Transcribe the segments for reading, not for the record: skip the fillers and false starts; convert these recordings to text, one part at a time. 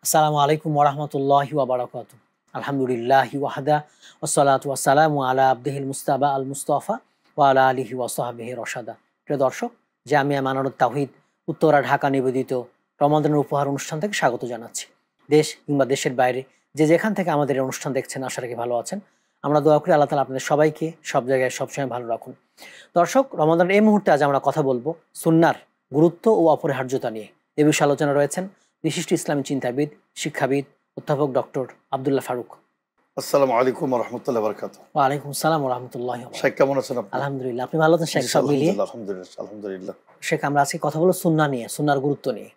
আসসালামু আলাইকুম ওরহমতুল্লাহি ওয়াবারাকাতুহু। আলহামদুলিল্লাহি ওয়াহদা ওয়াসসালাতু ওয়াসসালামু আলা আবদিহিল মুস্তাবা আল মুস্তাফা ওয়া আলা আলিহি ওয়া সাহবিহি রশাদা। প্রিয় দর্শক, জামিয়া মানারুত তাওহীদ উত্তরা ঢাকা নিবেদিত রমাদানের উপহার অনুষ্ঠান থেকে স্বাগত জানাচ্ছি। দেশ কিংবা দেশের বাইরে যে যেখান থেকে আমাদের এই অনুষ্ঠান দেখছেন, আশা রাখি ভালো আছেন। আমরা দোয়া করি আল্লাহ তাআলা আপনাদের সবাইকে সব জায়গায় সবসময় ভালো রাখুন। দর্শক, রমাদানের এই মুহূর্তে আজ আমরা কথা বলবো সুন্নাহর গুরুত্ব ও অপরিহার্যতা নিয়ে। এ বিষয়ে আলোচনা রয়েছেন বিশিষ্ট ইসলামী চিন্তাবিদ, শিক্ষাবিদ অধ্যাপক ডক্টর আব্দুল্লাহ ফারুক। আসসালামু আলাইকুম ওয়া রাহমাতুল্লাহি ওয়া বারাকাতুহু। ওয়া আলাইকুম আসসালাম ওয়া রাহমাতুল্লাহি ওয়া বারাকাতুহু। শেখ কেমন আছেন আপনি? আলহামদুলিল্লাহ, আপনি ভালো আছেন শেখ? সব মিলিয়ে আলহামদুলিল্লাহ। শেখ, আমরা আজকে কথা বলবো সুন্নাহ নিয়ে, সুন্নাহর গুরুত্ব নিয়ে।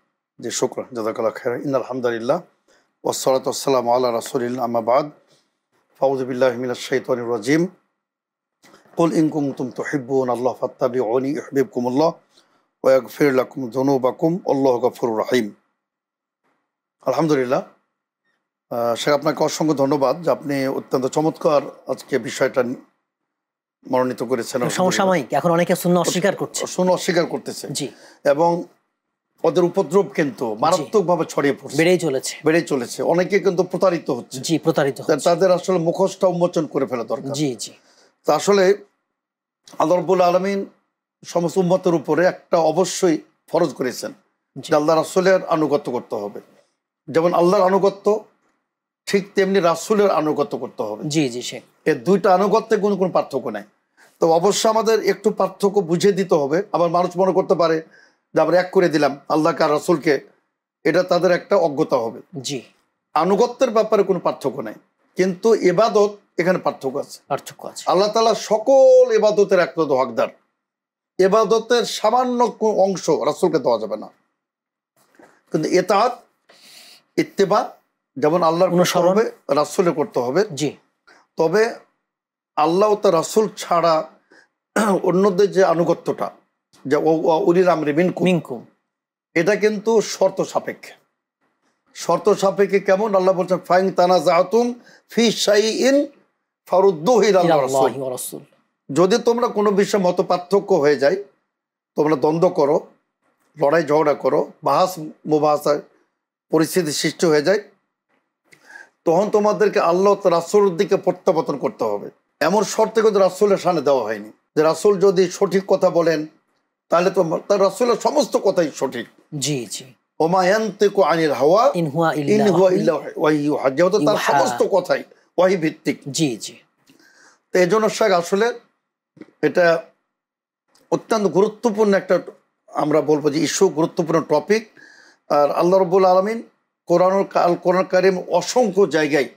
জি, শুকরান, জাযাকাল্লাহু খাইরান। ইন্নাল হামদুলিল্লাহ ওয়াসসালাতু ওয়াসসালামু আলা রাসূলিল্লাহ, আম্মা বাদ। ফাউযু বিল্লাহি মিনাশ শাইতানির রাজীম। কুল ইন কুনতুম তুহিব্বুনাল্লাহ ফাত্তাবিউনি ইউহিব্বুকুমুল্লাহ ওয়া ইয়াগফির লাকুম যুনুবাকুম আল্লাহু গফুরুর রহিম। আলহামদুলিল্লাহ। শেখ, আপনাকে অসংখ্য ধন্যবাদ যে আপনি অত্যন্ত চমৎকার আজকে বিষয়টা মনোনীত করেছেন। সমসাময়িক, এখন অনেকে সুন্নাহ অস্বীকার করতেছে। জি, এবং ওদের উপদ্রব কিন্তু মারাত্মকভাবে ছড়িয়ে পড়ছে, বেড়েই চলেছে। অনেকে কিন্তু প্রতারিত হচ্ছে। জি, প্রতারিত হচ্ছে। তাদের আসলে মুখোশটা উন্মোচন করে ফেলা দরকার। জি জি। তা আসলে আল্লাহ রাব্বুল আলামিন সমস্ত উম্মতের উপরে একটা অবশ্যই ফরজ করেছেন যে আল্লাহ রাসূলের আনুগত্য করতে হবে। যেমন আল্লাহর আনুগত্য, ঠিক তেমনি রাসূলের আনুগত্য করতে হবে। জি জি শেখ, এই দুইটা আনুগত্যে কোনো পার্থক্য নাই। তো অবশ্যই আমাদের একটু পার্থক্য বুঝিয়ে দিতে হবে। আবার মানুষ মনে করতে পারে যে আমরা এক করে দিলাম আল্লাহকে আর রাসূলকে, এটা তাদের একটা অজ্ঞতা হবে। জি, আনুগত্যের ব্যাপারে কোনো পার্থক্য নাই, কিন্তু ইবাদত এখানে পার্থক্য আছে। আল্লাহ তাআলা সকল ইবাদতের একমাত্র হকদার। ইবাদতের সামান্য অংশ রাসূলকে দেওয়া যাবে না, কিন্তু ইতাআত, ইত্তিবা, যেমন আল্লাহর অনুসরণ রাসূলের করতে হবে। জি, তবে আল্লাহ ও তার রাসূল ছাড়া অন্যদের যে আনুগত্যটা, যে উলিল আমরি মিনকুম, এটা কিন্তু শর্ত সাপেক্ষে। শর্ত সাপেক্ষে কেমন? আল্লাহ বলছেন ফাইন তানাজাতুম ফি শাইইন ফারুদ্দুহু ইলাল্লাহি ওয়া রাসূল। যদি তোমরা কোনো বিষয়ে মত পার্থক্য হয়ে যায়, তোমরা দ্বন্দ্ব করো, লড়াই ঝগড়া করো, বাহাস মুবাহাসায় পরিস্থিতি সৃষ্টি হয়ে যায়, তখন তোমাদেরকে আল্লাহ রাসূলের দিকে প্রত্যাবর্তন করতে হবে। এমন শর্তে কিন্তু রাসূলের শানে দেওয়া হয়নি যে রাসূল যদি সঠিক কথা বলেন তাহলে তো তার রাসূলের সমস্ত কথাই সঠিক। জি জি। ওমা ইয়ানতিকু আনিল হাওয়া ইন হুয়া ইল্লা ওয়াহয়ুহা, যেহেতু তার সমস্ত কথাই ওয়াহী ভিত্তিক। জি জি। তো এই জন্য শেখ, আসলে এটা অত্যন্ত গুরুত্বপূর্ণ একটা, আমরা বলবো যে ইস্যু, গুরুত্বপূর্ণ টপিক। আর আল্লাহ রাব্বুল আলামিন কোরআন কারীম অসংখ্য জায়গায়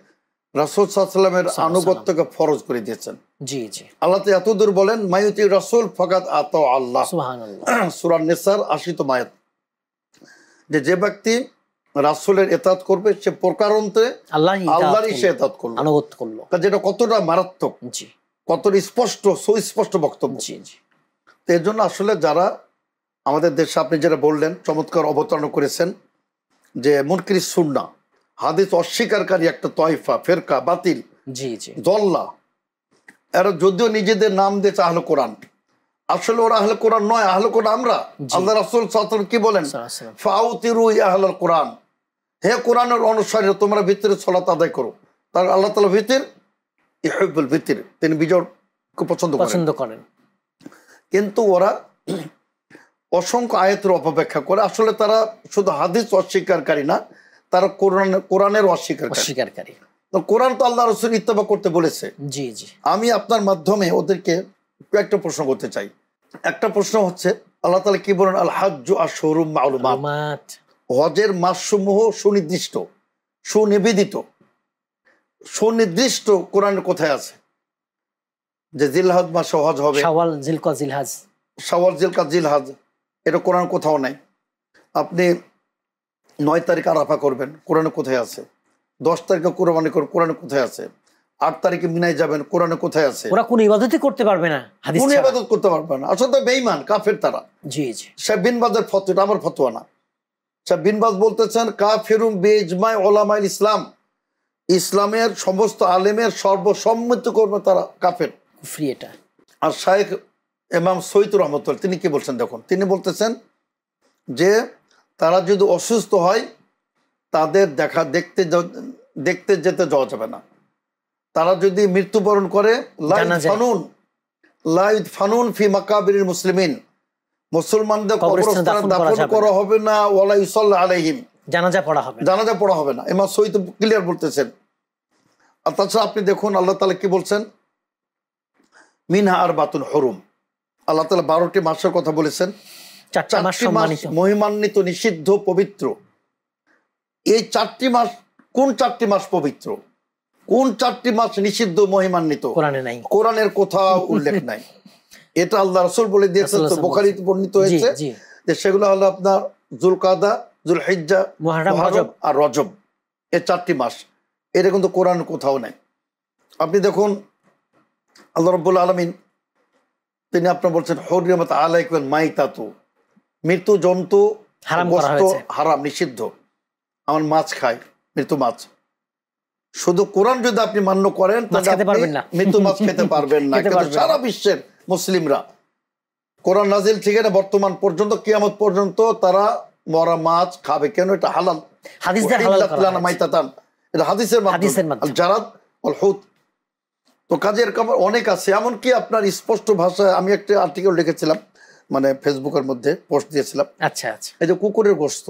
রাসূল সাল্লাল্লাহু আলাইহি ওয়াসাল্লামের আনুগত্যকে ফরজ করে দিয়েছেন। জি জি। আল্লাহ তো এতদূর বলেন মায়ুতি রাসূল ফাকাদ আতা আল্লাহ, সুবহানাল্লাহ, সূরা নিসার 80তম আয়াত, যে ব্যক্তি রাসূলের ইতাআত করবে সে প্রকারান্তরে আল্লাহরই সে ইতাআত করলো, আনুগত্য করলো। যেটা কতটা মারাত্মক, জি, কতটা স্পষ্ট, সুস্পষ্ট বক্তব্য। জি জি। তো এর জন্য আসলে যারা আমাদের দেশে, আপনি যেটা বললেন, চমৎকার অবতারণা করেছেন যে মুনকির সুন্নাহ, হাদিস অস্বীকারী একটা তয়ফা, ফেরকা, বাতিল, জি জি, দল্লা, এরা যদিও নিজেদের নাম দিয়েছে আহলে কোরআন, আসলে ওরা আহলে কোরআন নয়, আহলে কোরআন আমরা। আল্লাহ রাসূল সাল্লাল্লাহু আলাইহি ওয়াসাল্লাম কি বলেন? ফাউতিরু ইয়া আহলাল কোরআন, হে কোরআনের অনুসারীরা, তোমরা ভিতরে সালাত আদায় করো। তার আল্লাহ তাআলা ভিতর ইউহিব্বুল ভিতর, তিনি বিজয়কে পছন্দ করেন। কিন্তু ওরা অসংখ্য আয়াতের অপব্যাখ্যা করে। আসলে তারা শুধু হাদিস অস্বীকারী না, তারা কোরআনের অস্বীকারী। কোরআন তো আল্লাহ রাসূল ইত্তেবা করতে বলেছে। জি জি। আমি আপনার মাধ্যমে ওদেরকে একটা প্রশ্ন করতে চাই। একটা প্রশ্ন হচ্ছে, আল্লাহ তাআলা কি বলেন? আল হাজ্জু আশহুরুম মা'লুমাত, হজের মাসসমূহ সুনির্দিষ্ট, সুনিবেদিত, সুনির্দিষ্ট কোরআনের কোথায় আছে যে জিলহজ মাসে হজ হবে? শাওয়াল, জিলকদ, জিলহজ, শাওয়াল, জিলকদ, জিলহজ, এটা কোরআন কোথাও নাই। আপনি 9 তারিখ আরাফা করবেন, কোরআনে কোথায় আছে? 10 তারিখে কুরবানি করবেন, কোরআনে কোথায় আছে? 8 তারিখে মিনায় যাবেন, কোরআনে কোথায় আছে? ওরা কোনো ইবাদতই করতে পারবে না, কোনো ইবাদত করতে পারবে না। আসলে বেঈমান, কাফের তারা। জি জি। শেখ বিন বাজের ফতোয়া, এটা আমার ফতোয়া না। শেখ বিন বাজ বলতেছেন কাফিরুম বিইজমা'i উলামায়ে ইসলাম, ইসলামের সমস্ত আলেমের সর্বসম্মতি করবে তারা কাফের, কুফরি এটা। আর শাইখ ইমাম সৈয়দ রহমতুল্লাহ তিনি কি বলছেন দেখুন, তিনি বলতেছেন যে তারা যদি অসুস্থ হয় তাদের দেখতে যেতে যাওয়া যাবে না। তারা যদি মৃত্যুবরণ করে ফানুন ফি মাকাবিরিল মুসলিমিন, মুসলমানদের কবরস্থানে দাফন করা হবে না, ওয়ালা ইউসাল্লা আলাইহিম, জানাজা পড়া হবে না। ইমাম সহিহ ক্লিয়ার বলতেছেন। আর তাছাড়া আপনি দেখুন আল্লাহ তাআলা কি বলছেন, মিনহা আরবাতুন হুরুম, আল্লাহ তাআলা 12টি মাসের কথা বলেছেন, 4টি মাস মহিমান্বিত, নিষিদ্ধ, পবিত্র। এই 4টি মাস কোন 4টি মাস পবিত্র, কোন 4টি মাস নিষিদ্ধ মহিমান্বিত কোরআনে নাই, কোরআনের কোথাও উল্লেখ নাই। এটা আল্লাহ রাসূল বলে দিয়েছেন, বুখারীতে বর্ণিত হয়েছে যে সেগুলো হলো আপনার যুলকাদা, যুলহিজ্জা, মুহররম আর রজব, এই 4টি মাস। এটা কিন্তু কোরআনের কোথাও নাই। আপনি দেখুন আল্লাহ রাব্বুল আলামিন তিনি আপনার বলছেন হুররিমাত আলাইকুম মাইতাতু, মৃত্যু জন্তু হারাম, নিষিদ্ধ। আমার মাছ খায়, মৃত্যু মাছ। শুধু কোরআন যদি আপনি মান্য করেন মৃত্যু মাছ খেতে পারবেন না। কিন্তু সারা বিশ্বের মুসলিমরা কোরআন নাজিল থেকে বর্তমান পর্যন্ত কিয়ামত পর্যন্ত তারা মরা মাছ খাবে। কেন? এটা হালাল, এটা হাদিসের মাধ্যমে, জারাদ ওয়াল হুত। তো কাজের খবর অনেক আছে। এমনকি আপনার স্পষ্ট ভাষায় আমি একটা আর্টিকেল লিখেছিলাম, মানে ফেসবুকের মধ্যে পোস্ট দিয়েছিলাম। আচ্ছা আচ্ছা, এই যে কুকুরের গোশত,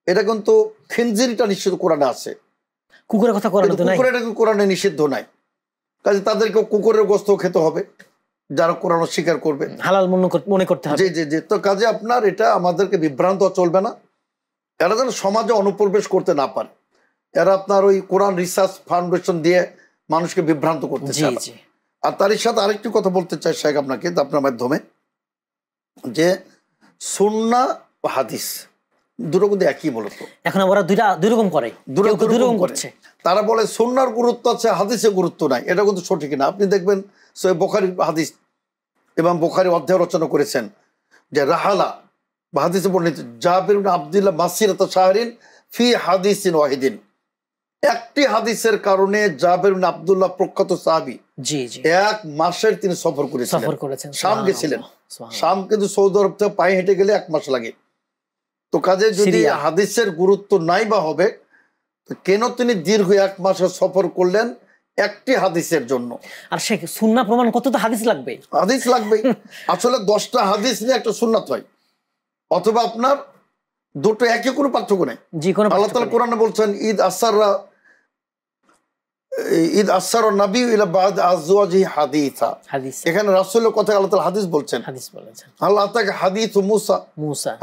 এটা কিন্তু খিনজিরটা নিষিদ্ধ কোরআনে আছে, কুকুরের কথা কোরআনে নিষিদ্ধ নাই। কাজে তাদেরকে কুকুরের গোশত খেতে হবে যারা কোরআন স্বীকার করবে, হালাল মনে করতে হবে। জি জি জি। তো কাজে আপনার এটা আমাদেরকে বিভ্রান্ত চলবে না। এরা যেন সমাজে অনুপ্রবেশ করতে না পারে। এরা আপনার ওই কোরআন রিসার্চ ফাউন্ডেশন দিয়ে মানুষকে বিভ্রান্ত করতে চায়। আর তারই সাথে আরেকটি কথা বলতে চাই শেখ আপনাকে, আপনার মাধ্যমে, যে সুন্নাহ ও হাদিস দুটো কিন্তু একই মূলত। এখন ওরা দুই রকম করছে। তারা বলে সুন্নাহর গুরুত্ব আছে, হাদিসের গুরুত্ব নাই। এটা কিন্তু সঠিক না। আপনি দেখবেন সহিহ বুখারীর হাদিস, এবং বুখারী অধ্যায় রচনা করেছেন যে রাহালা বা হাদিসে বর্ণিত জাবির ইবনে আব্দুল্লাহ মাসিরাত শাহরিন ফি হাদিসিন ওয়াহিদিন, একটি হাদিসের কারণে জাবির ইবনে আব্দুল্লাহ প্রখ্যাত সাহাবী এক মাসের তিনি সফর করেছেন, শাম গেছিলেন। শাম কিন্তু সৌদি আরব থেকে পায়ে হেঁটে গেলে 1 মাস লাগে। তো কাজে যদি হাদিসের গুরুত্ব নাই বা হবে, কেন তিনি দীর্ঘ 1 মাসের সফর করলেন একটি হাদিসের জন্য? আর সে সুন্নাহ প্রমাণ কত তো হাদিস লাগবে, আসলে 10টা হাদিস নিয়ে একটা সুন্নাত হয়, অথবা আপনার দুটো একই, কোনো পার্থক্য নেই। আল্লাহ তাআলা কোরআনে বলছেন ঈদ আসার নবী ইলা বাদ আজওয়াজিহি হাদিসা, এখানে রাসূলের কথা আল্লাহ তাআলা হাদিস বলছেন। আল্লাহ তাআলা হাদিস মুসা,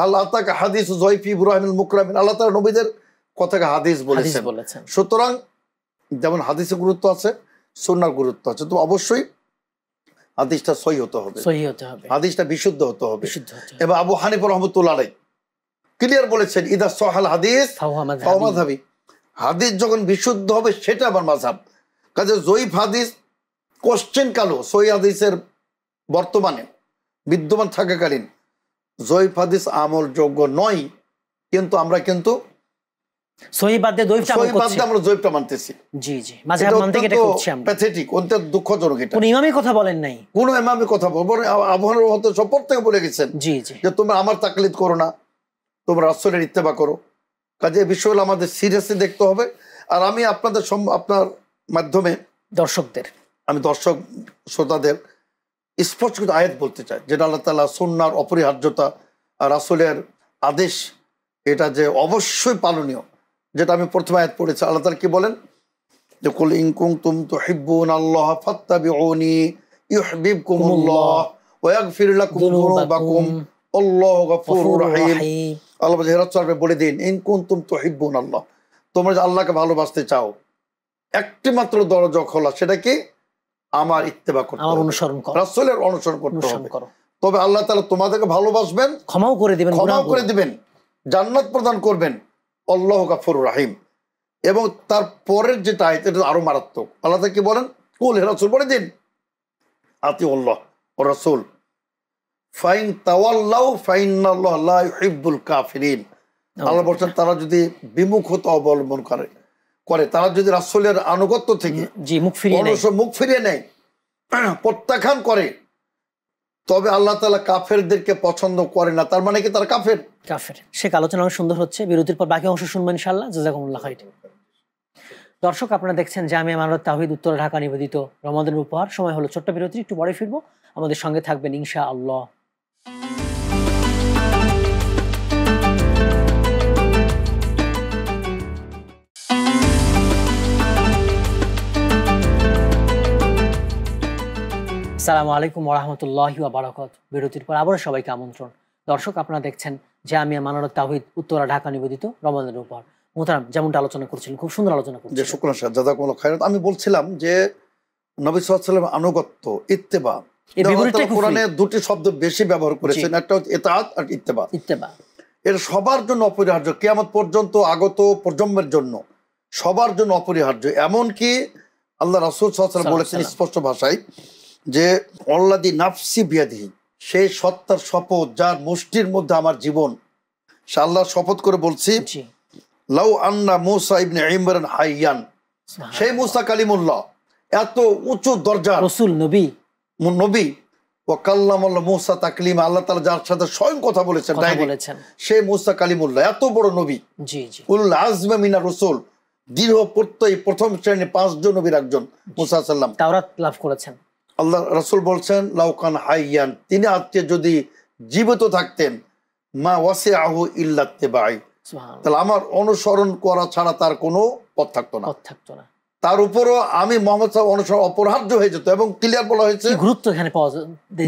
আল্লাহ তাআলা হাদিস যয়ফ ইব্রাহিমুল মুকরামিন, আল্লাহ তাআলা নবীদের কথাকে হাদিস বলেছেন। সুতরাং যেমন হাদিসের গুরুত্ব আছে, সুন্নাহর গুরুত্ব আছে। তো অবশ্যই হাদিসটা সহিহ হতে হবে, হাদিসটা বিশুদ্ধ হতে হবে। এবং আবু হানিফা রাহমাতুল্লাহ আলাইহি ক্লিয়ার বলেছেন ইদা সহাল হাদিস ফাহুয়া মাযহাবি, হাদিস যখন বিশুদ্ধ হবে সেটা আমার মাযহাব। কাজে জয়ীফ হাদিস কোশ্চেন কালো, সহিহ হাদিসের বর্তমানে বিদ্যমান থাকাকালীন জয়ীফ হাদিস আমলযোগ্য নয়। কিন্তু আমরা কিন্তু সহিহ বাদ দিয়ে আমরা জয়ীফটা মানতেছি। জি জি, মাযহাব মানতে এটা করছি আমরা। প্যাথেটিক, অত্যন্ত দুঃখজনক। এটা কোন ইমামই কথা বলেন নাই, কোন ইমামই কথা বলেন। আবহাওয়ার মতো সপর থেকে বলে গেছেন জি জি, যে তোমরা আমার তাকলিদ করো না, তোমরা রাসূলের ইত্তেবা করো। কাজে এই বিষয়গুলো আমাদের সিরিয়াসলি দেখতে হবে। আর আমি আপনার মাধ্যমে আমি দর্শক শ্রোতাদের স্পষ্ট আয়াত বলতে চাই, যেটা আল্লাহ তাআলা সুন্নাহর অপরিহার্যতা আর রাসূলের আদেশ, এটা যে অবশ্যই পালনীয়। যেটা আমি প্রথম আয়াত পড়েছি, আল্লাহ তাআলা কি বলেন যে কুল ইন কুনতুম তুহিব্বুনাল্লাহ ফাত্তাবিউনি ইউহিব্বুকুমুল্লাহ ওয়া ইয়াগফির লাকুম যুনুবাকুম আল্লাহু গফুরুর রহিম। আল্লাহ বলে দিন ইন কুনতুম তুহিব্বুনাল্লাহ, তোমরা যে আল্লাহকে ভালোবাসতে চাও, একটি মাত্র দরজা খোলা, সেটা কি? আমার ইত্তেবা করতে হবে, রাসূলের অনুসরণ করতে হবে। তবে আল্লাহ তাআলা তোমাদেরকে ভালোবাসবেন, ক্ষমাও করে দিবেন, জান্নাত প্রদান করবেন, আল্লাহু গফুরুর রহিম। এবং তার পরের যেটা আয়াত, এটা আরো মারাত্মক। আল্লাহ তাআলা কি বলেন? কুল, হে রাসূল বলে দিন আতিউল্লাহ ওয়া রাসূল ফাইন তাওয়াল্লাউ ফাইন্নাল্লাহ লা ইউহিব্বুল কাফিরিন। আল্লাহ বলছেন তারা যদি বিমুখতা অবলম্বন করে, তারা যদি রাসূলের আনুগত্য থেকে মুখ ফিরিয়ে নেয়, প্রত্যাখ্যান করে, তবে আল্লাহ তাআলা কাফেরদেরকে পছন্দ করে না, তার মানে কি তারা কাফের? কাফের। শেখ আলোচনা অনেক সুন্দর হচ্ছে, বিরতির পর বাকি অংশ শুনবেন ইনশাআল্লাহ। জাযাকুমুল্লাহ খাইর। দর্শক, আপনারা দেখছেন জামিয়া মানরত তাওহীদ উত্তর ঢাকা নিবেদিত রমাদানের উপহার। সময় হলো ছোট্ট বিরতি, একটু পরে ফিরবো। আমাদের সঙ্গে থাকবেন ইনশাআল্লাহ। আসসালামু আলাইকুম ওয়া রাহমাতুল্লাহি ওয়া বারাকাতুহু। বিরতির পর আবারও সবাইকে আমন্ত্রণ। দর্শক, আপনারা দেখছেন জামিয়া মানরত তাওহীদ উত্তরা ঢাকা নিবেদিত রমাদানের উপহার। মোহতারাম, যেমনটা আলোচনা করছিলেন, খুব সুন্দর আলোচনা যে করছিলেন। শুকরান সাহেব, জাযাকুমুল্লাহ খাইরান। আমি বলছিলাম যে নবী সাল্লাল্লাহু আলাইহি ওয়াসাল্লাম আনুগত্য, ইত্তেবা, এই বিপরীতটাই কুফরি। কোরআনে দুটি শব্দ বেশি ব্যবহার করেছেন, একটা হচ্ছে ইতাআত আর ইত্তেবা। ইত্তেবা এর সবার জন্য অপরিহার্য, কিয়ামত পর্যন্ত আগত প্রজন্মের জন্য সবার জন্য অপরিহার্য। এমনকি আল্লাহ রাসূল সাল্লাল্লাহু আলাইহি ওয়াসাল্লাম বলেছেন স্পষ্ট ভাষায় যে আল্লাযী নাফসি বিয়াদিহি, সেই সত্তার শপথ যার মুষ্টির মধ্যে আমার জীবন, সে আল্লাহর শপথ করে বলছি, জি। লাউ আন্না মূসা ইবনে ইমরান হাইয়ান, সেই মূসা কালিমুল্লাহ, এত উঁচু দরজার রাসূল, নবী, নবী, ও কাল্লামাল্লাহ মূসা তাকলিমা, আল্লাহ তাআলা যার সাথে স্বয়ং কথা বলেছেন, সেই মূসা কালিমুল্লাহ, এত বড় নবী, জি জি, উলুল আজমে মিনার রাসূল, দৃঢ় প্রত্যয়ী প্রথম শ্রেণীর 5 জন নবীর একজন মূসা সাল্লাম, তাওরাত লাভ করেছেন। আল্লাহ রাসূল বলছেন লাউকান হাইয়ান, তিনি আজকে যদি জীবিত থাকতেন, মা ওয়াসিআহু ইল্লা ইত্তিবাই, সুবহানাল্লাহ, তাহলে আমার অনুসরণ করা ছাড়া তার কোনো পথ থাকতো না। তার উপরও আমি মোহাম্মদ সাল্লাল্লাহু আলাইহি ওয়াসাল্লাম অপরিহার্য হয়ে যেত, এবং ক্লিয়ার বলা হয়েছে কি গুরুত্ব এখানে পাওয়া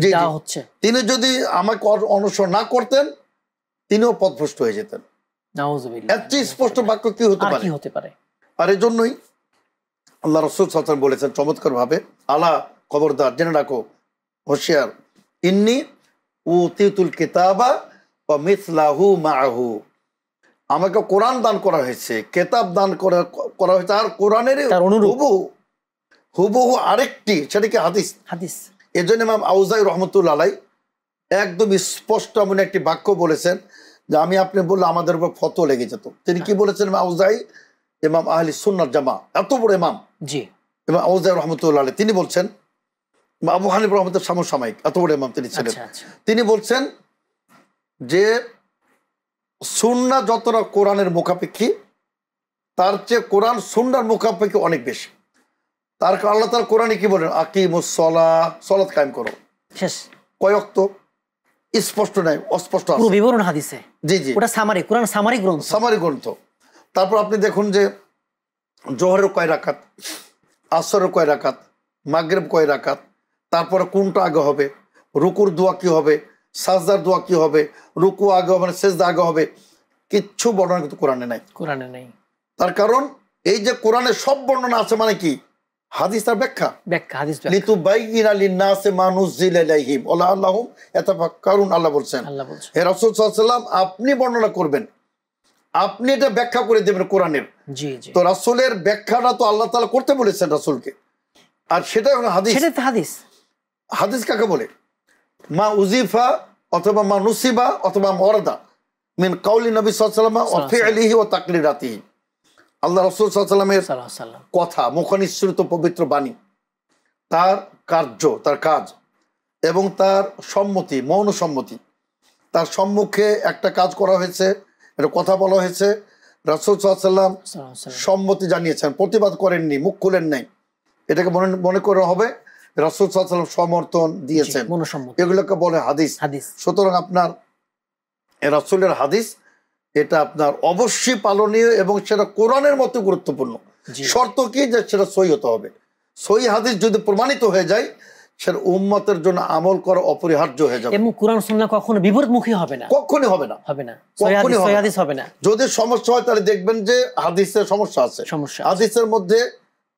দেওয়া হচ্ছে। তিনি যদি আমাকে অনুসরণ না করতেন, তিনিও পথভ্রষ্ট হয়ে যেতেন। নাউযুবিল্লাহ, এত স্পষ্ট বাক্য কি হতে পারে? আর এই জন্যই আল্লাহ রাসূল সাল্লাল্লাহু আলাইহি ওয়াসাল্লাম বলেছেন চমৎকার ভাবে, আলা, খবরদার, জেনে রাখো, হুঁশিয়ার, ইন্নী উতিতুল কিতাবা ওয়া মিসলাহু মাআহু, আমাকে কোরআন দান করা হয়েছে, কিতাব দান করা হয়েছে, আর কোরআনের হুবহু আরেকটি, সেটা কি হাদিস। এই জন্য ইমাম আউজাই রহমতুল্লাহ আলাইহি একদম স্পষ্ট এমন একটি বাক্য বলেছেন যে আমি আপনি বললে আমাদের উপর ফতোয়া লেগে যেত। তিনি কি বলেছেন? ইমাম আউজাই, ইমাম আহলি সুন্নাত জামা, এত বড় ইমাম, জি, ইমাম আউজাই রহমতুল্লাহ আলাইহি, তিনি বলছেন, আবু হানিফা রহমতুল্লাহ সমসাময়িক, এত বড় ইমাম তিনি ছিলেন। তিনি বলছেন যে সুন্নাহ যতটা কোরআনের মুখাপেক্ষী, তার চেয়ে কোরআন সুন্নাহর মুখাপেক্ষী অনেক বেশি। তার কারণ আল্লাহ তাআলা কোরআনে কি বলেন? আকিমুস সালাহ, সালাত কায়েম করো, শেষ। কয় ওয়াক্ত? স্পষ্ট নাই, অস্পষ্ট আছে, পুরো বিবরণ হাদিসে। জি জি, ওটা সামারি, কোরআন সামারি গ্রন্থ। তারপর আপনি দেখুন যে জোহরের কয় রাকাত, আসরের কয় রাকাত, মাগরিব কয় রাকাত, তারপরে কোনটা আগে হবে, রুকুর দোয়া কি হবে, সাজদার দোয়া কি হবে, রুকু আগে হবে না সিজদা আগে হবে, কিচ্ছু বর্ণনা কিন্তু কোরআনে নাই। তার কারণ এই যে কোরআনে সব বর্ণনা আছে, মানে কি? হাদিস তার ব্যাখ্যা, লিতুবাইয়িনা লিন-নাসি মা নুযিলা ইলাইহিম ওয়া লাআল্লাহুম ইয়াতাফাক্কারুন। আল্লাহ বলছেন, হে রাসূল সাল্লাল্লাহু আলাইহি ওয়াসাল্লাম, আপনি বর্ণনা করবেন, আপনি এটা ব্যাখ্যা করে দেবেন কোরআনের। জি জি, তো রাসূলের ব্যাখ্যাটা তো আল্লাহ তাআলা করতে বলেছেন রাসূলকে, আর সেটা হলো হাদিস। হাদিস কাকে বলে? মা উজিফা অথবা মা নুসিবা অথবা ওয়ারাদা মিন কাউলি নবী সাল্লাল্লাহু আলাইহি ওয়াসাল্লাম ওয়া ফি'লিহি ওয়া তাকরিরাতিহি, আল্লাহ রাসূল সাল্লাল্লাহু আলাইহি ওয়াসাল্লামের কথা, মুখনিসৃত পবিত্র বাণী, তার কার্য, তার কাজ, এবং তার সম্মতি, মৌন সম্মতি, তার সম্মুখে একটা কাজ করা হয়েছে, একটা কথা বলা হয়েছে, রাসূল সাল্লাল্লাহু আলাইহি ওয়াসাল্লাম সম্মতি জানিয়েছেন, প্রতিবাদ করেননি, মুখ খুলেন নাই, এটাকে মনে করা হবে রাসূল সাল্লাল্লাহু আলাইহি ওয়াসাল্লাম সমর্থন দিয়েছেন, এগুলোকে বলে হাদিস। সুতরাং আপনার রাসূলের হাদিস, এটা আপনার অবশ্যই পালনীয়, এবং সেটা কোরআনের মতো গুরুত্বপূর্ণ। শর্ত কি? যে সেটা সহি হতে হবে। সহি হাদিস যদি প্রমাণিত হয়ে যায়, সেটা উম্মতের জন্য আমল করা অপরিহার্য হয়ে যাবে, এবং কোরআন সুন্নাহ কখনো বিপরীতমুখী হবে না, কখনোই হবে না, সহি হাদিস হবে না। যদি সমস্যা হয় তাহলে দেখবেন যে হাদিসের সমস্যা আছে, হাদিসের মধ্যে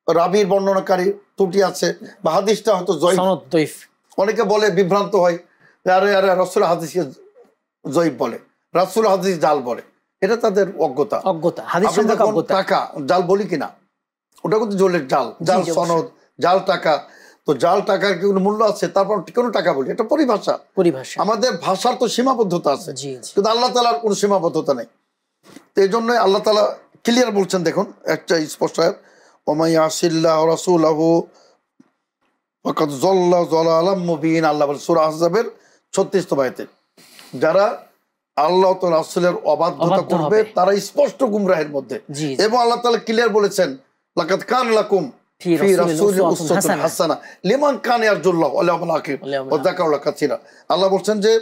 রাবীর বর্ণনাকারী ত্রুটি আছে, বা হাদিসটা হয়তো জয়ীফ। অনেকে বলে, বিভ্রান্ত হয়, আরে রাসূল হাদিসকে জয়ীফ বলে, রাসূল হাদিস জাল বলে, এটা তাদের অজ্ঞতা। টাকা জাল বলি কিনা, ওটা কিন্তু জলের জাল, জাল সনদ, জাল টাকা। তো জাল টাকার কি কোনো মূল্য আছে? তারপর কোনো টাকা বলি, এটা পরিভাষা। আমাদের ভাষার তো সীমাবদ্ধতা আছে, কিন্তু আল্লাহ তাআলার কোনো সীমাবদ্ধতা নেই। তো এই জন্যই আল্লাহ তাআলা ক্লিয়ার বলছেন, দেখুন একটা স্পষ্ট আয়াত, ওয়া মান ইয়াসিল্লাহু ওয়া রাসূলাহু ওয়াকাদ যাল্লা যালালাম মুবিন, আল্লাহ বলেন সূরা আহজাবের 36 আয়াতে, যারা আল্লাহ তো রাসূলের অবাধ্যতা করবে তারা স্পষ্ট গুমরাহের মধ্যে। এবং আল্লাহ তাআলা ক্লিয়ার বলেছেন, লাকাদ কান লাকুম ফি রাসূলিল্লাহি উসওয়াতুন হাসানাহ লিমান কানা ইয়ারজুল্লাহ ওয়াল ইয়াউমাল আখির ওয়া যাকারাল্লাহ কাসীরা। আল্লাহ বলছেন যে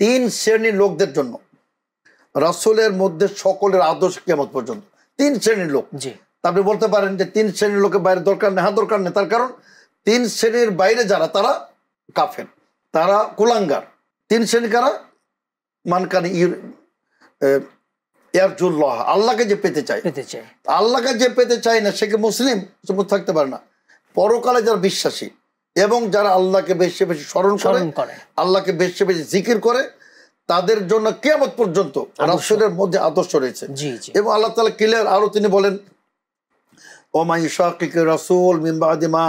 3 শ্রেণীর লোকদের জন্য রাসূলের মধ্যে সকলের আদর্শ কিয়ামত পর্যন্ত। 3 শ্রেণীর লোক। আপনি বলতে পারেন যে 3 শ্রেণীর লোকের বাইরে দরকার নেই। হ্যাঁ, দরকার নেই, তার কারণ 3 শ্রেণীর বাইরে যারা তারা কাফের, তারা কুলাঙ্গার। 3 শ্রেণী কারা? মানকান ইয়ারজুল্লাহ, আল্লাহকে যে পেতে চায়, আল্লাহকে যে পেতে চায় না সে কি মুসলিম থাকতে পারে না। পরকালে যারা বিশ্বাসী এবং যারা আল্লাহকে বেশি বেশি স্মরণ করে, আল্লাহকে বেশি বেশি জিকির করে, তাদের জন্য কিয়ামত পর্যন্ত রাসূলের মধ্যে আদর্শ রয়েছে। এবং আল্লাহ তাআলা ক্লিয়ার আরো তিনি বলেন, ওমা ইউশাকিকির রাসূল মিন বাদি মা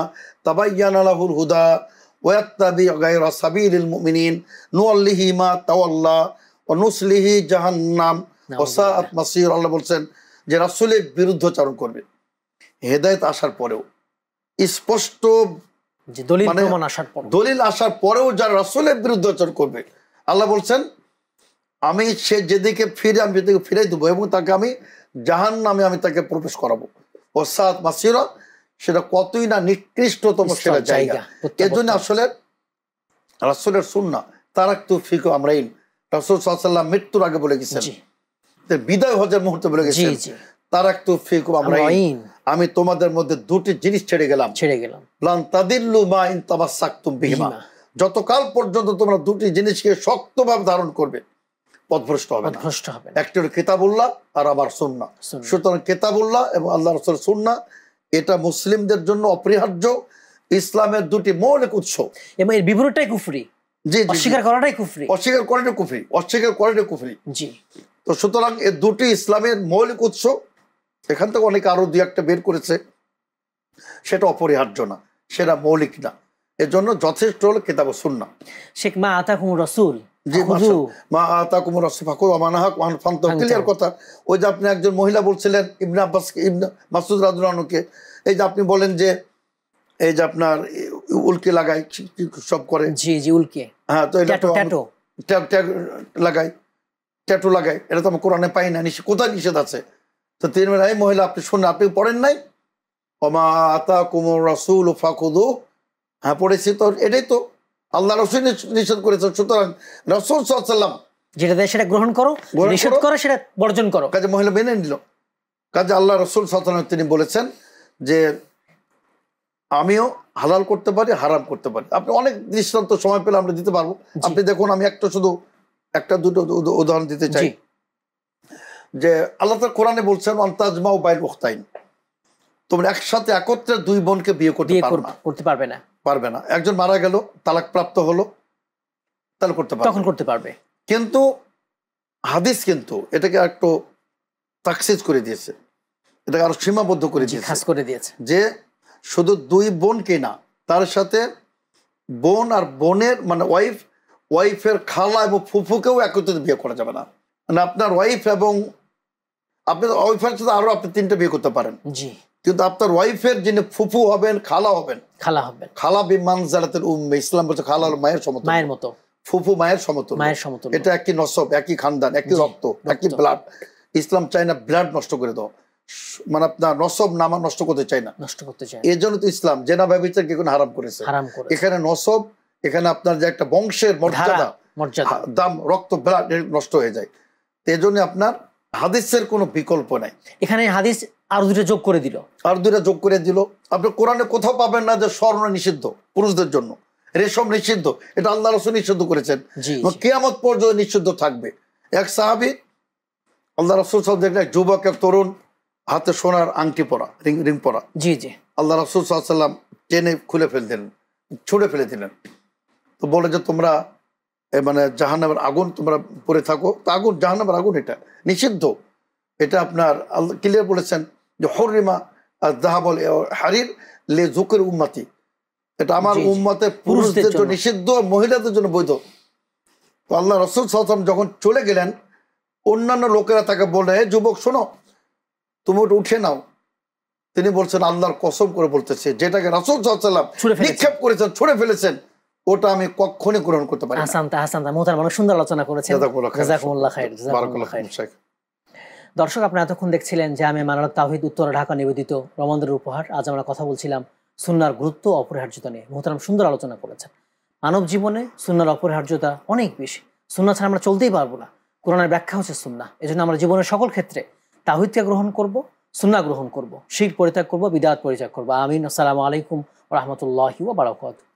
তাবায়্যানা লাহুল হুদা ওয়া ইয়াত্তাবি গায়রা সাবিলিল মুমিনিন নুওয়াল্লিহি মা তাওয়াল্লা ওয়া নুসলিহি জাহান্নাম ওয়া সাআত মাসীর। আল্লাহ বলছেন যে রাসূলের বিরুদ্ধাচরণ করবে, হেদায়েত আসার পরেও, স্পষ্ট যে দলিল প্রমাণ আসার পর, দলিল আসার পরেও যারা রাসূলের বিরুদ্ধাচরণ করবে, আল্লাহ বলছেন আমি সে যেদিকে ফিরে আমি যেদিকে ফিরাই দেবো এবং তাকে আমি জাহান্নামে আমি তাকে প্রবেশ করাবো। ও সাত মাসিরা, সেটা কতই না নিকৃষ্টতম সেটা জায়গা। এর জন্য আসলে রাসূলের সুন্নাহ তারাকতু ফিকুম আমরাইন, রাসূল সাল্লাল্লাহু আলাইহি ওয়াসাল্লাম মৃত্যুর আগে বলে গেছেন, বিদায় হজের মুহূর্তে বলে গেছেন, তারাকতু ফিকুম আমরাইন, আমি তোমাদের মধ্যে 2টি জিনিস ছেড়ে গেলাম লান তাদিল্লু মা ইন তামাসসাকতুম বিহিমা, যতকাল পর্যন্ত তোমরা 2টি জিনিসকে শক্তভাবে ধারণ করবে পথভ্রষ্ট হবে না। একটি হলো কিতাবুল্লাহ আর আবার সুন্নাহ। সুতরাং কিতাবুল্লাহ এবং আল্লাহ রাসূলের সুন্নাহ এটা মুসলিমদের জন্য অপরিহার্য, ইসলামের 2টি মৌলিক উৎস। এবং এর বিপরীতটাই কুফরি। জি, অস্বীকার করাটাই কুফরি, অস্বীকার করাটাই কুফরি, অস্বীকার করাটাই কুফরি। জি। তো সুতরাং এই 2টি ইসলামের মৌলিক উৎস। এখান থেকে অনেকে আরো 2-1টা বের করেছে, সেটা অপরিহার্য না, সেটা মৌলিক না। এর জন্য যথেষ্ট হলো কিতাব ও সুন্নাহ। শেখ মা আতাকুমুর রাসূল, জি মা আতাকুমুর রাসূল ফাকুযু ওয়া মা নাহাকুম আনহু ফান্তাহু, ক্লিয়ার কথা। ওই যে আপনি একজন মহিলা বলছিলেন ইবনে আব্বাস, ইবনে মাসউদ রাদিয়াল্লাহু আনহুকে, এই যে আপনি বলেন যে এই যে আপনার উল্কি লাগায় সব করে। জি জি, উল্কি। হ্যাঁ, তো এটা ট্যাটু লাগায়, ট্যাটু লাগায়, এটা তো আমরা কোরআনে পাই না, কোথায় নিষেধ আছে? তো তিনি বলেন, এই মহিলা আপনি শুনুন, আপনি পড়েন নাই ওয়া মা আতাকুমুর রাসূল ফাকুযু? হ্যাঁ, পড়েছি। তো এটাই তো আল্লাহ রাসূল নিষেধ করেছেন। সুতরাং রাসূল সাল্লাল্লাহু আলাইহি ওয়াসাল্লাম যেটা দেয় সেটা গ্রহণ করো, নিষেধ করো সেটা বর্জন করো। কাজে মহিলা মেনে নিল। কাজে আল্লাহ রাসূল সাল্লাল্লাহু আলাইহি ওয়াসাল্লাম তিনি বলেছেন যে আমিও হালাল করতে পারি, হারাম করতে পারি। আপনি অনেক দৃষ্টান্ত সময় পেলে আমরা দিতে পারবো। আপনি দেখুন, আমি শুধু একটা দুটো উদাহরণ দিতে চাই। যে আল্লাহ তাআলা কোরআনে বলছেন আনতাজমাউ বাইল উখতাইন, তোমরা একসাথে একত্রে 2 বোনকে বিয়ে করতে পারবে না। একজন মারা গেল, তালাক প্রাপ্ত হলো, তাহলে তখন করতে পারবে। কিন্তু হাদিস কিন্তু এটাকে একটু তাকসিস করে দিয়েছে, এটাকে আরো সীমাবদ্ধ করে দিয়েছে, যে শুধু 2 বোনকে না, তার সাথে বোন আর বোনের মানে ওয়াইফের খালা এবং ফুফুকেও একত্রে বিয়ে করা যাবে না। মানে আপনার ওয়াইফ এবং আপনার ওয়াইফের সাথে আরো আপনি 3টা বিয়ে করতে পারেন। জি। কিন্তু আপনার ওয়াইফের যিনি ফুফু হবেন, খালা হবেন, খালা বিমানজালাতের উম্মে, ইসলাম বলছে খালা হলো মায়ের সমতুল্য, মায়ের মতো, ফুফু মায়ের সমতুল্য। এটা একই নসব, একই খানদান, একই রক্ত, একই ব্লাড। ইসলাম চায় না ব্লাড নষ্ট করে দাও, মানে আপনার নসব নামা নষ্ট করতে চাই না, এই জন্য তো ইসলাম জেনা ব্যভিচারকে কোনো হারাম করেছে। এখানে নসব, এখানে আপনার যে একটা বংশের মর্যাদা, দাম, রক্ত, ব্লাড নষ্ট হয়ে যায়। এই জন্য আপনার হাদিসের কোনো বিকল্প নাই। এখানে হাদিস আর 2টা যোগ করে দিল। আপনি কোরআনে কোথাও পাবেন না যে স্বর্ণ নিষিদ্ধ পুরুষদের জন্য, রেশম নিষিদ্ধ, এটা আল্লাহ রাসূল নিষিদ্ধ করেছেন, কিয়ামত পর্যন্ত নিষিদ্ধ থাকবে। এক সাহাবী আল্লাহ রাসূল সাল্লাল্লাহু আলাইহি ওয়াসাল্লাম, এক যুবক, এক তরুণ, হাতে সোনার আংটি পরা, রিং পরা, জি জি, আল্লাহ রাসূল সাল্লাল্লাহু আলাইহি ওয়াসাল্লাম টেনে খুলে ফেলে দিলেন, ছুঁড়ে ফেলে দিলেন। তো বলে যে তোমরা মানে জাহান্নামের আগুন তোমরা পড়ে থাকো। তো আগুন, জাহান্নামের আগুন এটা নিষিদ্ধ। এটা আপনার আল্লাহ ক্লিয়ার বলেছেন যে হরিমা যাহাব হারির লে যুকের উম্মতি, এটা আমার উম্মতে পুরুষদের জন্য নিষিদ্ধ, মহিলাদের জন্য বৈধ। তো আল্লাহ রাসূল সাল্লাল্লাহু আলাইহি ওয়াসাল্লাম যখন চলে গেলেন, অন্যান্য লোকেরা তাকে বললেন, হে যুবক শোনো, তুমি উঠে নাও, তিনি বলছেন আল্লাহর কসম করে বলতেছে, যেটাকে রাসূল সাল্লাল্লাহু আলাইহি ওয়াসাল্লাম ছুঁড়ে ফেলেছেন। নিক্ষেপ করেছেন, ছুঁড়ে ফেলেছেন, ওটা আমি কখনোই গ্রহণ করতে পারি না। হাসান মোহতারাম, অনেক সুন্দর আলোচনা করেছেন। জাযাকুমুল্লাহ খাইর। বারাকাল্লাহু ফিকুম শেখ। দর্শক, আপনারা এতক্ষণ দেখছিলেন জামিয়া মানারত তাওহীদ উত্তরা ঢাকা নিবেদিত রমান্দের উপহার। আজ আমরা কথা বলছিলাম সুন্নাহর গুরুত্ব ও অপরিহার্যতা নিয়ে। মোহতারাম সুন্দর আলোচনা করেছেন। মানব জীবনে সুন্নাহর অপরিহার্যতা অনেক বেশি। সুন্নাহ ছাড়া আমরা চলতেই পারবো না। কোরআনের ব্যাখ্যা হচ্ছে সুন্নাহ। এজন্য আমরা জীবনের সকল ক্ষেত্রে তাওহীদকে গ্রহণ করব, সুন্নাহ গ্রহণ করব, শিরক পরিত্যাগ করব, বিদআত পরিত্যাগ করব। আমিন। আসসালামু আলাইকুম ওয়া রাহমাতুল্লাহি ওয়া বারাকাতুহু।